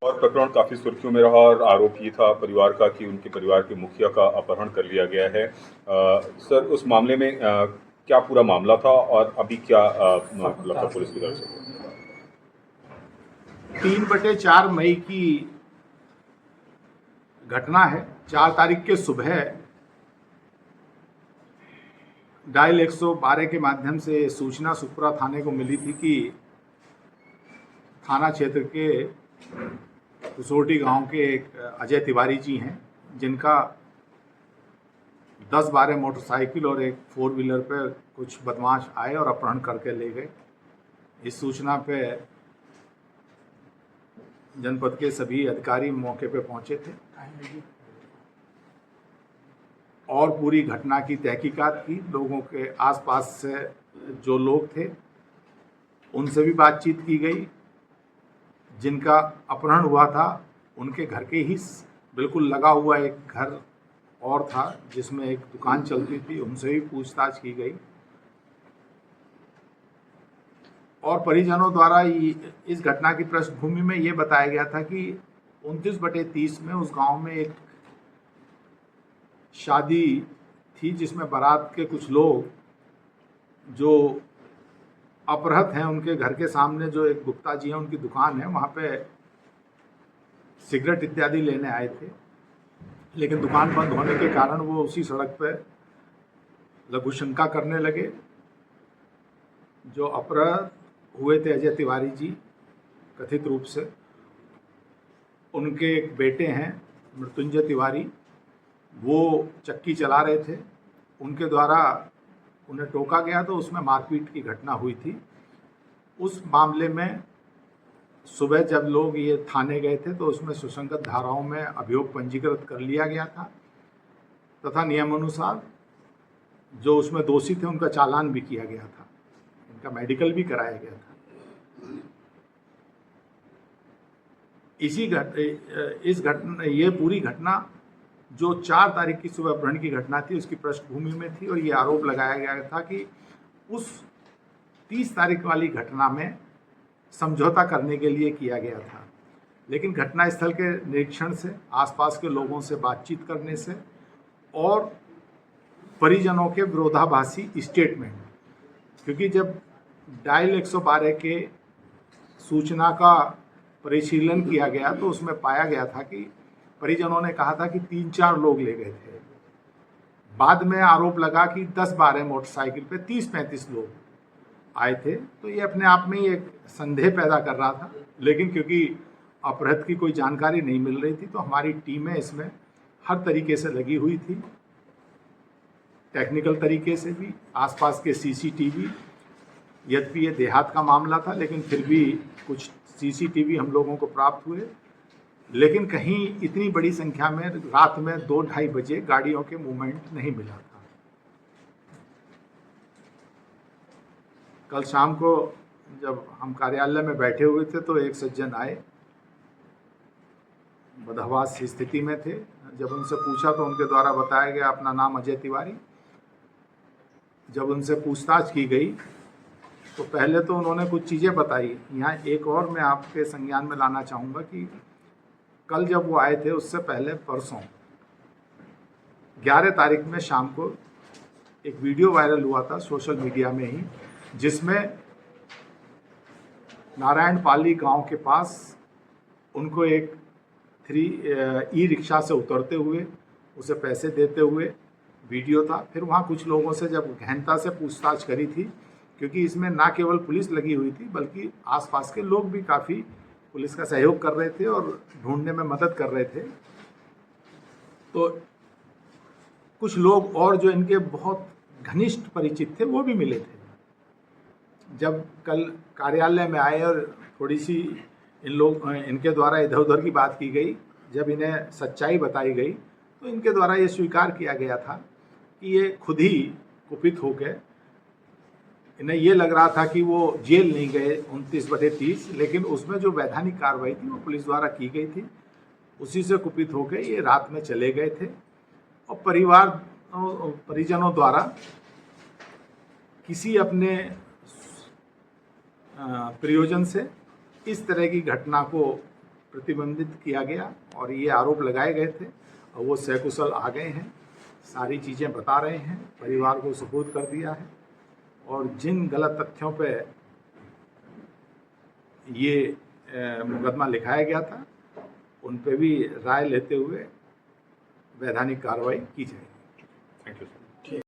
और प्रकरण काफ़ी सुर्खियों में रहा और आरोप ये था परिवार का कि उनके परिवार के मुखिया का अपहरण कर लिया गया है। सर, उस मामले में क्या पूरा मामला था और अभी क्या मतलब पुलिस की तरफ से? 3/4 मई की घटना है। 4 तारीख के सुबह डायल 112 के माध्यम से सूचना सुखपुरा थाने को मिली थी कि थाना क्षेत्र के कुसोटी गांव के एक अजय तिवारी जी हैं, जिनका 10-12 मोटरसाइकिल और एक 4 व्हीलर पर कुछ बदमाश आए और अपहरण करके ले गए। इस सूचना पे जनपद के सभी अधिकारी मौके पे पहुंचे थे और पूरी घटना की तहकीकात की। लोगों के आसपास से जो लोग थे उनसे भी बातचीत की गई। जिनका अपहरण हुआ था उनके घर के ही बिल्कुल लगा हुआ एक घर और था जिसमें एक दुकान चलती थी, उनसे भी पूछताछ की गई और परिजनों द्वारा इस घटना की पृष्ठभूमि में ये बताया गया था कि 29/30 में उस गांव में एक शादी थी जिसमें बारात के कुछ लोग जो अपहृत हैं, उनके घर के सामने जो एक गुप्ता जी हैं उनकी दुकान है, वहाँ पे सिगरेट इत्यादि लेने आए थे। लेकिन दुकान बंद होने के कारण वो उसी सड़क पे लघुशंका करने लगे। जो अपहृत हुए थे अजय तिवारी जी कथित रूप से, उनके एक बेटे हैं मृत्युंजय तिवारी, वो चक्की चला रहे थे। उनके द्वारा उन्हें टोका गया तो उसमें मारपीट की घटना हुई थी। उस मामले में सुबह जब लोग ये थाने गए थे तो उसमें सुसंगत धाराओं में अभियोग पंजीकृत कर लिया गया था तथा नियमानुसार जो उसमें दोषी थे उनका चालान भी किया गया था, इनका मेडिकल भी कराया गया था। ये पूरी घटना जो 4 तारीख की सुबह अपहरण की घटना थी उसकी पृष्ठभूमि में थी और ये आरोप लगाया गया था कि उस 30 तारीख वाली घटना में समझौता करने के लिए किया गया था। लेकिन घटनास्थल के निरीक्षण से, आसपास के लोगों से बातचीत करने से और परिजनों के विरोधाभासी स्टेटमेंट, क्योंकि जब डायल 112 के सूचना का परिशीलन किया गया तो उसमें पाया गया था कि परिजनों ने कहा था कि 3-4 लोग ले गए थे। बाद में आरोप लगा कि 10-12 मोटरसाइकिल पे 30-35 लोग आए थे। तो ये अपने आप में ही एक संदेह पैदा कर रहा था। लेकिन क्योंकि अपहृत की कोई जानकारी नहीं मिल रही थी तो हमारी टीमें इसमें हर तरीके से लगी हुई थी, टेक्निकल तरीके से भी, आसपास के सीसीटीवी, यद्यपि ये देहात का मामला था लेकिन फिर भी कुछ सीसीटीवी हम लोगों को प्राप्त हुए। लेकिन कहीं इतनी बड़ी संख्या में रात में 2-2:30 बजे गाड़ियों के मूवमेंट नहीं मिला था। कल शाम को जब हम कार्यालय में बैठे हुए थे तो एक सज्जन आए, बदहवास स्थिति में थे। जब उनसे पूछा तो उनके द्वारा बताया गया अपना नाम अजय तिवारी। जब उनसे पूछताछ की गई तो पहले तो उन्होंने कुछ चीज़ें बताई। यहाँ एक और मैं आपके संज्ञान में लाना चाहूँगा कि कल जब वो आए थे उससे पहले परसों 11 तारीख में शाम को एक वीडियो वायरल हुआ था सोशल मीडिया में ही, जिसमें नारायणपाली गांव के पास उनको एक ई रिक्शा से उतरते हुए उसे पैसे देते हुए वीडियो था। फिर वहाँ कुछ लोगों से जब गहनता से पूछताछ करी थी, क्योंकि इसमें ना केवल पुलिस लगी हुई थी बल्कि आसपास के लोग भी काफ़ी पुलिस का सहयोग कर रहे थे और ढूंढने में मदद कर रहे थे। तो कुछ लोग और जो इनके बहुत घनिष्ठ परिचित थे वो भी मिले थे। जब कल कार्यालय में आए और थोड़ी सी इनके द्वारा इधर उधर की बात की गई, जब इन्हें सच्चाई बताई गई तो इनके द्वारा ये स्वीकार किया गया था कि ये खुद ही कुपित हो गए। इन्हें ये लग रहा था कि वो जेल नहीं गए 29/30, लेकिन उसमें जो वैधानिक कार्रवाई थी वो पुलिस द्वारा की गई थी, उसी से कुपित होकर ये रात में चले गए थे। और परिजनों द्वारा किसी अपने प्रयोजन से इस तरह की घटना को प्रतिबंधित किया गया और ये आरोप लगाए गए थे और वो सकुशल आ गए हैं, सारी चीज़ें बता रहे हैं, परिवार को सुपुर्द कर दिया है और जिन गलत तथ्यों पे ये मुकदमा लिखाया गया था उन पे भी राय लेते हुए वैधानिक कार्रवाई की जाएगी।